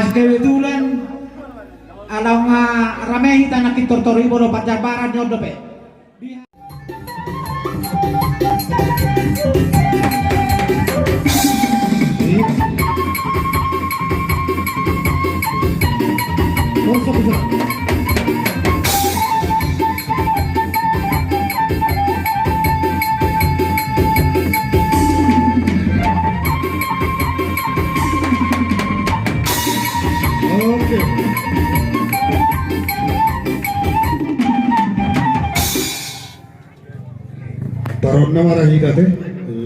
Kebetulan alam ramai kita nak tortori bodo pacaran nyodo pe. Taron nama rahita teh,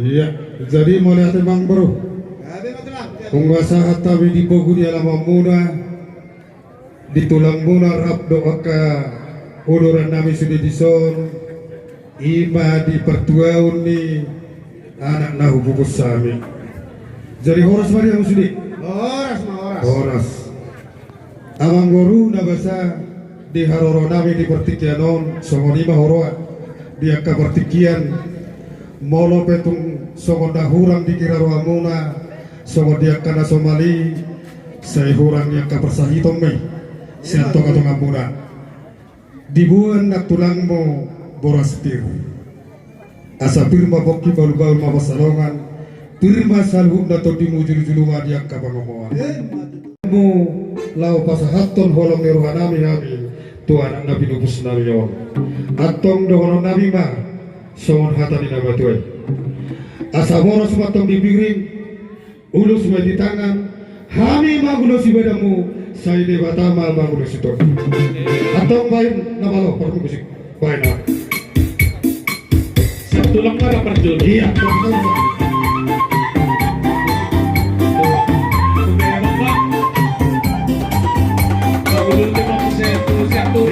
iya. Jadi mulai ate bang bro. Unggasa hatawi di bogu di alam muna, di tulang muna rap doa ka odoran nami sudah dison, ima di pertuaun ni anak nahu bukus sami. Jadi horas mari yang sudi. Horas. Amang goru nabasa di haroro nami di pertikianon, songonima horoa. Dia kabartikian molo petung songo dahurang dikira ruamuna songo dia kana somali saya hurang yang kapersahitong me sianto katong ambuna dibuan nak tulangmo boras tir asa pirma bokki balu-balu mabasalongan pirma salhub nato dimujul-julunga dia kabangomoan mo lau pasahaton holong neruhanami nami Tuhan Nabi Nubus Narion atong dohono Nabi ma songon hata di nabatuai asaboro sumatong bibiring ulus di tangan hami magulo si bedamu saya de batama magulo si tok atong bain nabalo permusik bain na tulang nga perjul iya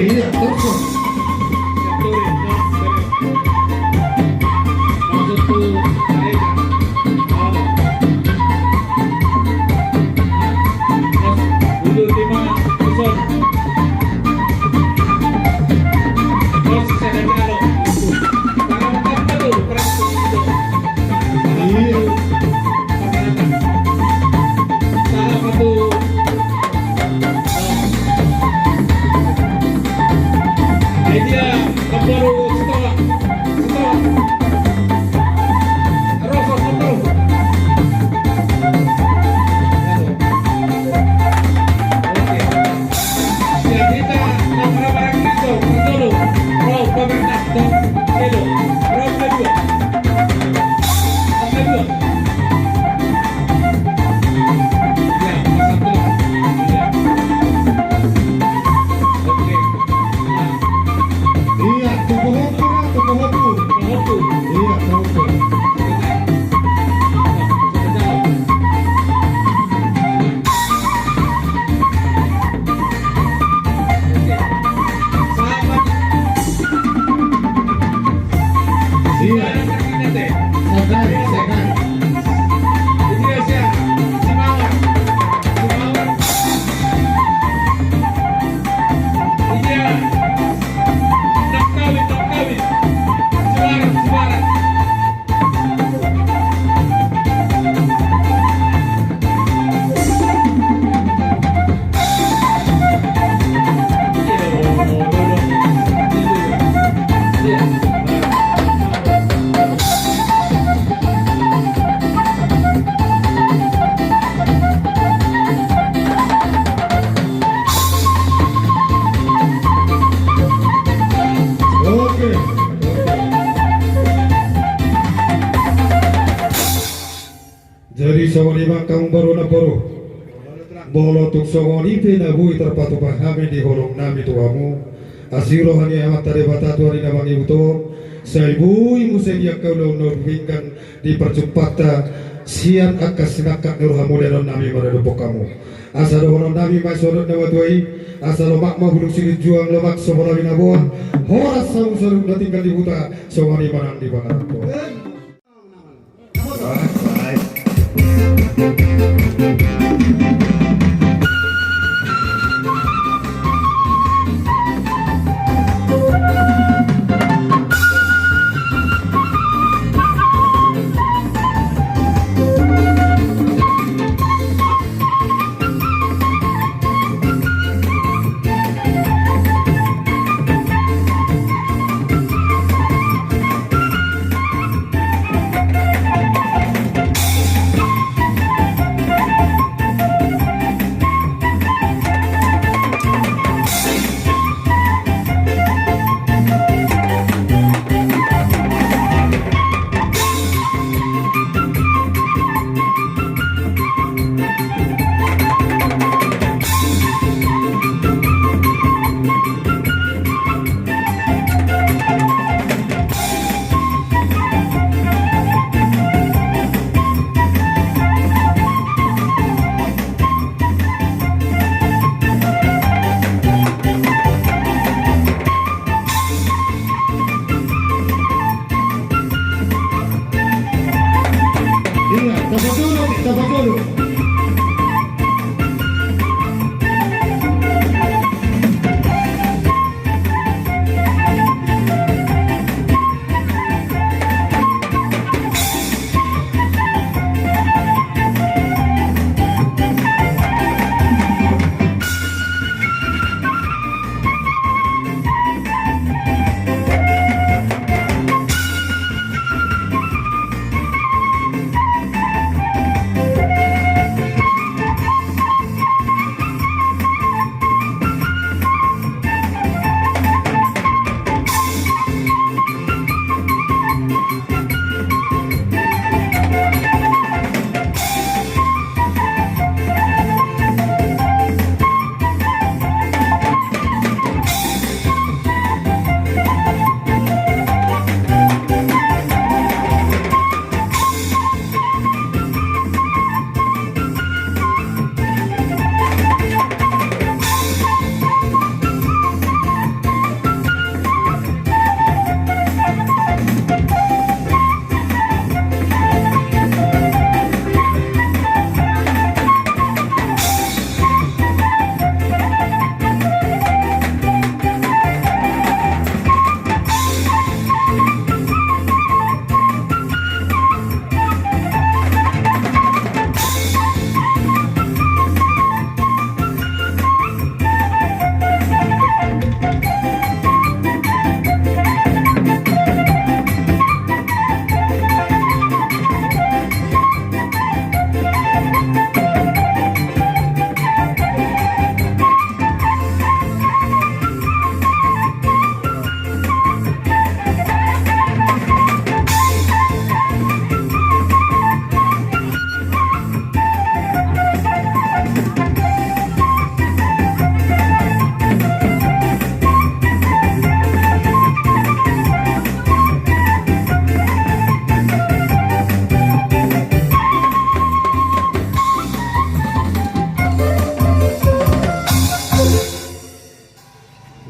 iya terus kang baru na baru. Bolo tuk songon ipe na bui terpatu pahami di horong nami tuamu. Asiro hanya amat tare batatu hari namang ibu to. Saya bui musedia kau nurwingkan di percepat sian akas sinakak nurhamu dan nami meredupok kamu. Asal orang nami masyarakat nawatuai. Asal mak mahuluk silit juang lemak semua binabuah. Horas saung sarung dah tinggal di huta. Songani manang di pangaran to. Tapak dulu.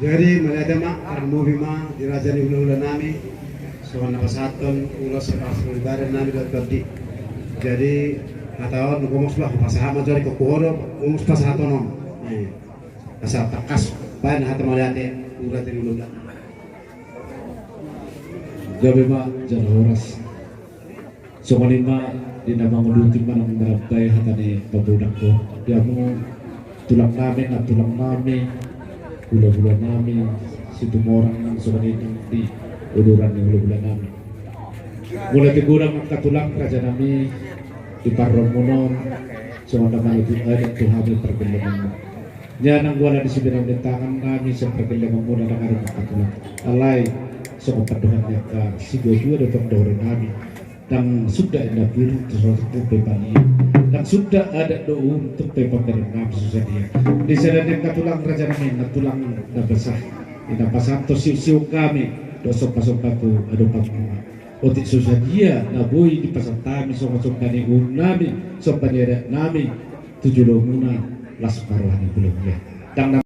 Jadi melihat mak karena movie mah dirajani ulah-ulah nami soal napasaton ulah sekarang badan nami dot di. Jadi kata orang ngomong sebelah pasahan jadi kokohoro ngomong pasahan nom. Asal takas bahan hati melihat ulah dari ulah. Jadi mak jangan horas. Soalnya mak di nama ngelutin mana mengeraptai hatane pemuda ko. Dia mau tulang nami bulan-bulan nami situ orang yang sudah di uduran yang bulan nami mulai tegurang katulang kerja nami di parromonon semua nama itu ada Tuhan pergelangan jangan gua di seberang di tangan nami sepergelangan muda dengan katulang alai semua perdohan yang si dua datang dari nami dan sudah ada biru terus pepani dan sudah ada doa untuk pepakeran susah dia di sana dia tulang raja namin tulang na besar ina pasanto siu kami dosa pasok aku ado pamama otik susah dia na boy di pasantami so kani nami so panira nami tujuh muna las parwani belum ya dan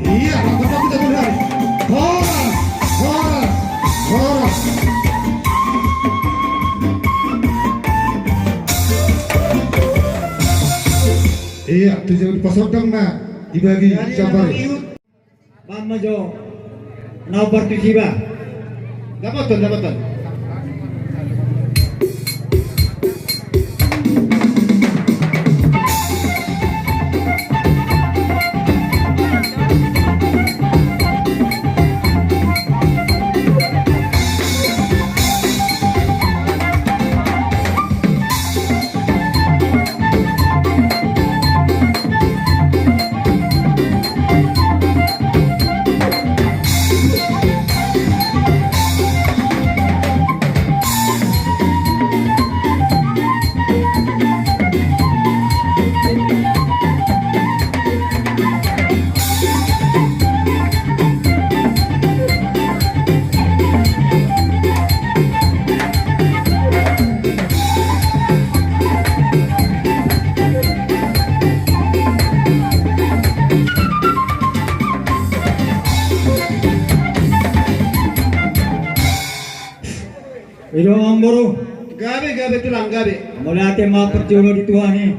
Iya, dapat kita mulai. Hora, hora, hora. Iya, tujuh dipasokkan na dibagi sabar. Mama Jo, now participa. Dapat tuh. Ilo ang boro. Gabi tulang gabi. Mula natin mga perjuno dito ni.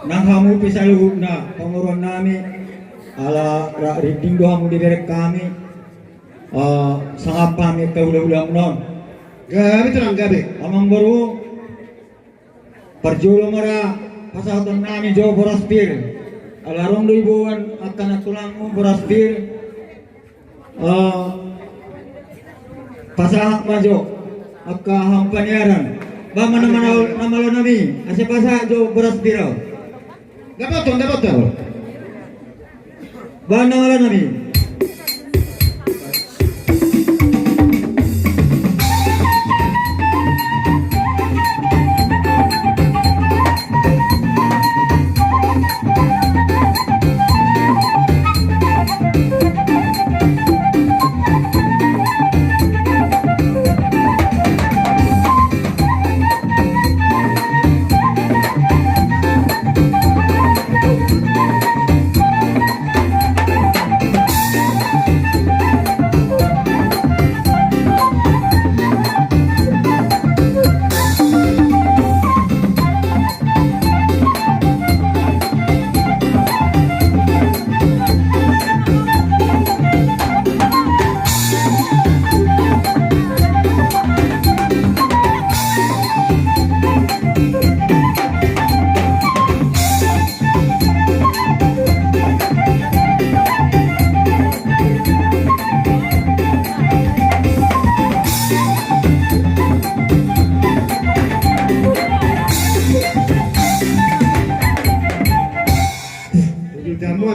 Nang hamupi sa loob na panguron namin. Ala reading do hamu direct kami. Sangat pamit kaulang-ulang non. Gabi tulang gabi. Amang boro. Perjuno mara pasahatan namin jo boraspir. Alarong ribuan akan natulang mo boraspir. Pasahak majo. Akka hampaniaran ba mana namalo nami asa pasa jo beras biraw Dapat tuh. ba namalo nami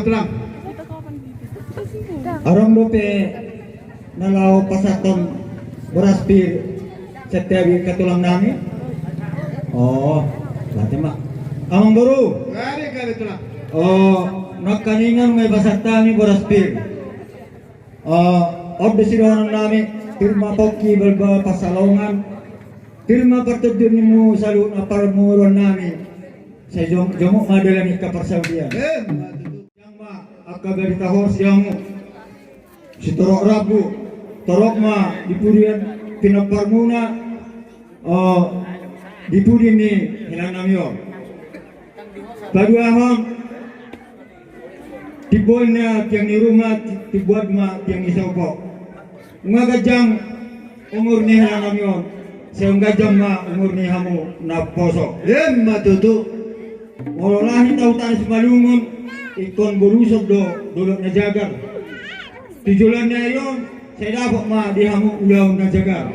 tulang. arong dope nalaw pasaton boraspir setiap katulang nami berarti mak amang boro Gabi tulang. nakaningan may basatami boraspir of the sirohan nami firma poki balba pasalongan firma pertudun mo salut na parmuron nami sa jomok madalan ikaparsaudian yang ma akagari tahos yang si torok rabu torok ma dipurian pinaparmuna dipuri ni hilang namyo paduahang tibuan na tiang ni rumah tibuat ma tiang isaw po ngagajang umur ni hilang namyo sayang gajang ma umur ni hamu na poso Matutu. Mulahi tahu tanis malungon ikon burusog dulok na jagar tujulan na iyon saya dapat ma dihamu ulaw na jagar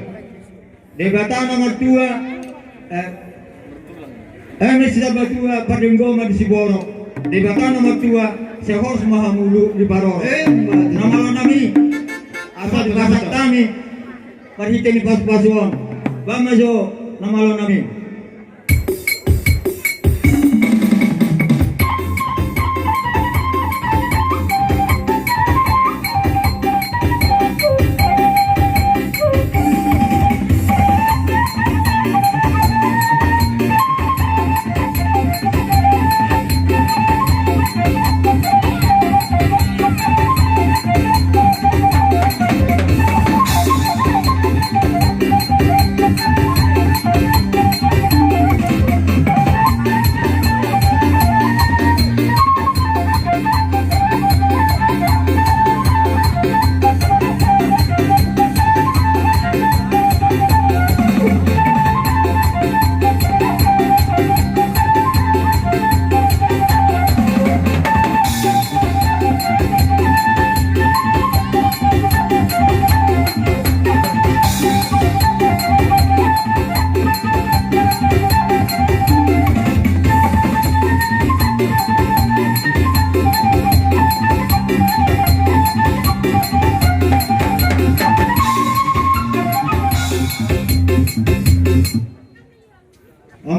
debata na magtua may sila batua padenggo ma disiboro debata na magtua sehos mahamulu di baror. Namalon nami asal kasak kami parhite ni pas-pasuan. Bamajo namalon nami.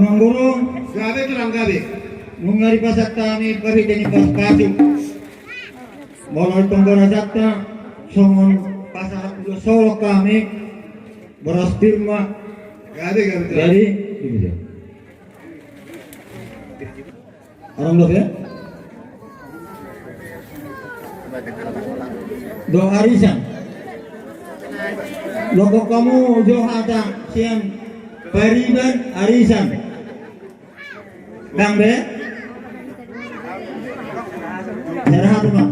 Amang guru, Gabe tulang gabe. mungari pasak kami parhite ni pas-pasu. Bolol tonggora sakta songon pasak ulo solo kami beras firma. Gabe gabe tulang. Jadi ini dia. Orang lo ya? Do arisan. Logo kamu jo hata siang pariban arisan. Bang be? Serahat mak.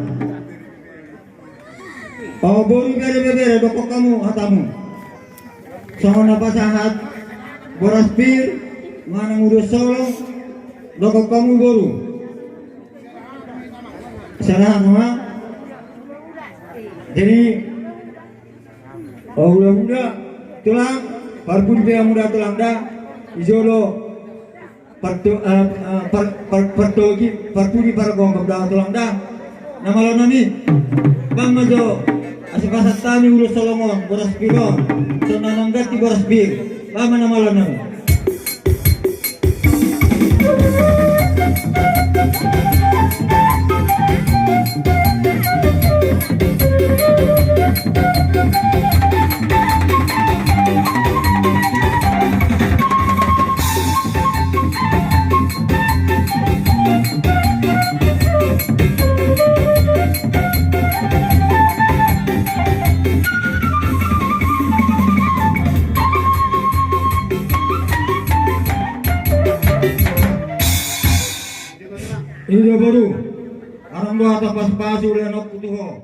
Oh bori bere doko kamu hatamu. Sono napa sahat boras pir manang udah solo doko kamu boru. Serahat mak. Jadi oh muda tulang parpun dia muda tulang dah izolo partogi parpuni para gong dah tulang dah nama lo nami bang majo asik pasat tami urus Solomon boras piro sonanang gati boras bir bang nama lo nami. Ini dia baru. Arang doa tapas pasu dan ok putuho.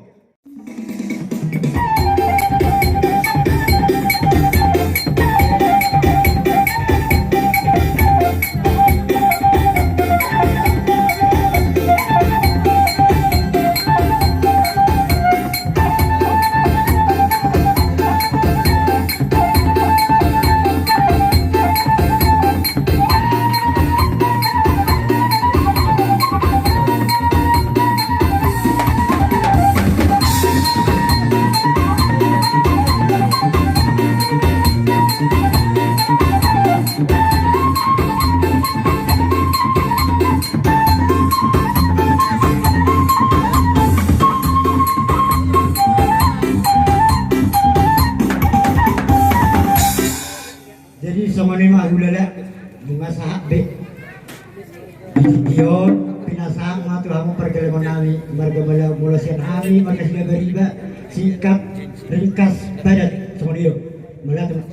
Jadi sama ni mak ulala bunga sahab be. Dion pinasang matu hamu perjalanan nami marga mula sian hari marga sudah beriba sikap ringkas padat sama dia melatu.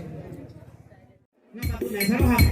Nampak tunai sahab.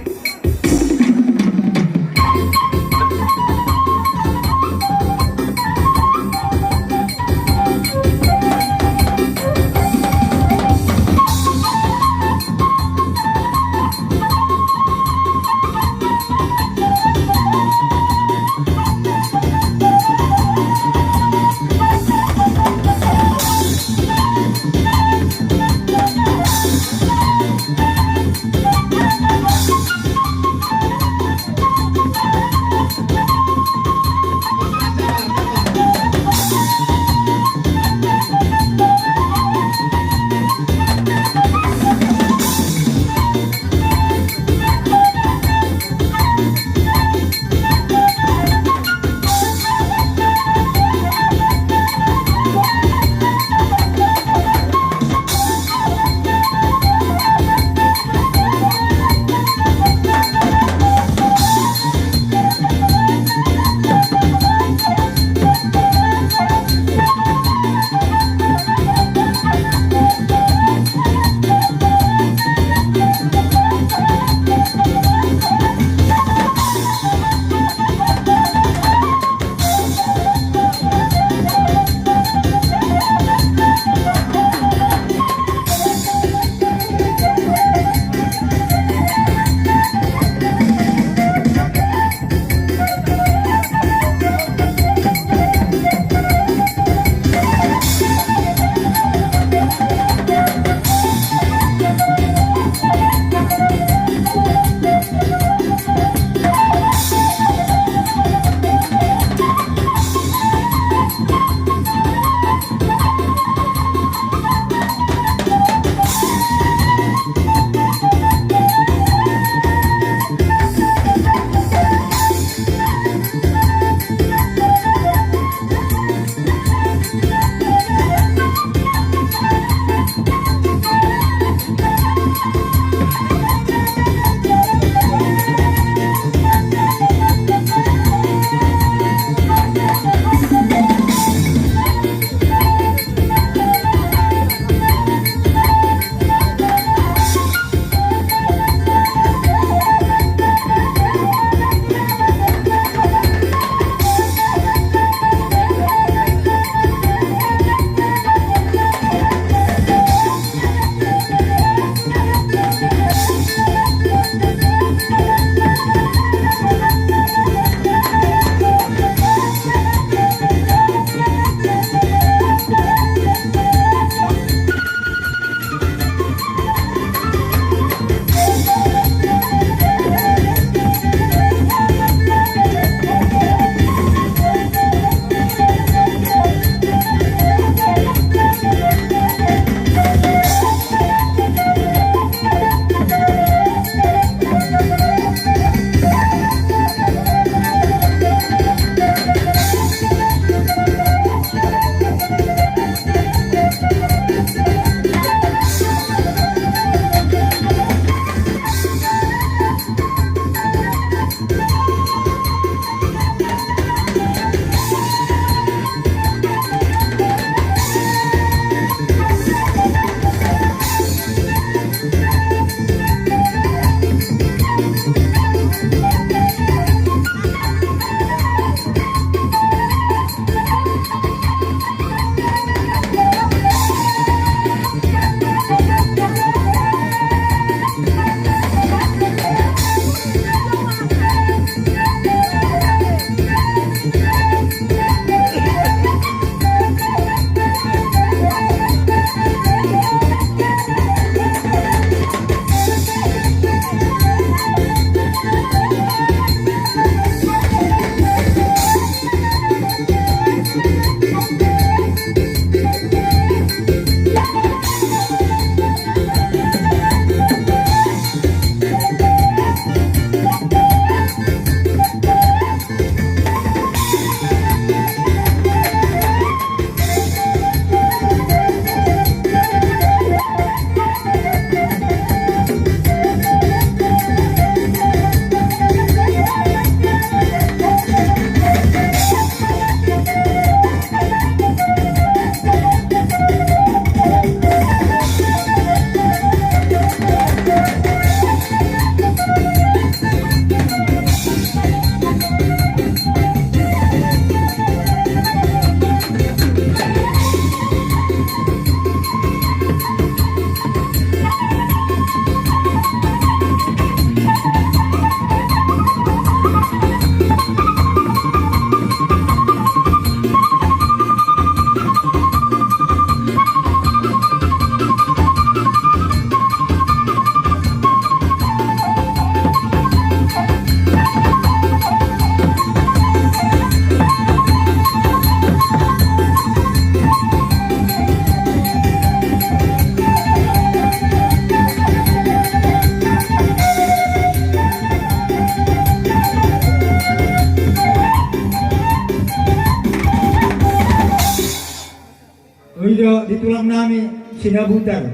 Uyo ditulang nami sinabutan,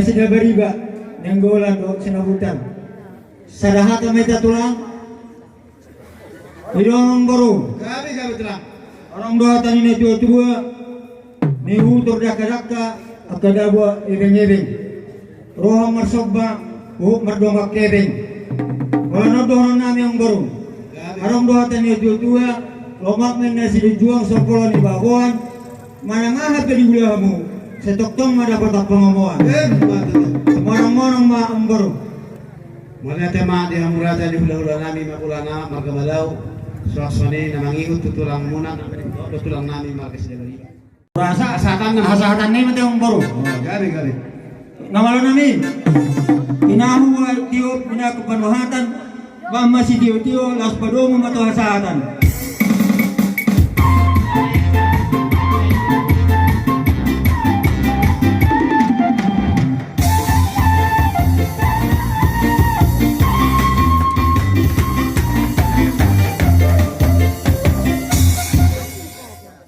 sinabariba nanggolan do sinabutan. Sadahat kami tulang. Idong baru. Gabi telah. Orang doa tani na tua ni hutur daka akadawa ibeng-ibeng. Rohang marsobba, mardongak kebeng. Wala doa nami ang baru. Arong doa tani tua lomak men na sidujuang sa pulau ni babuan. Manangahap ka di mo sa toktong madapat ang pangamuan. Semarang-marang maambaro. Mula tema di hamurata di hula-hula nami makulana margamalaw. Suaswani na mangingot tutulang muna tutulang nami markas dari. Rasa asatan ni mati ang baro. Gabi. Namalo nami. Kinahuwa tiyo pinakapanuhatan, bama si tiyo las padomo matuhasatan.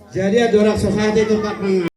Jadi ada orang society itu Kak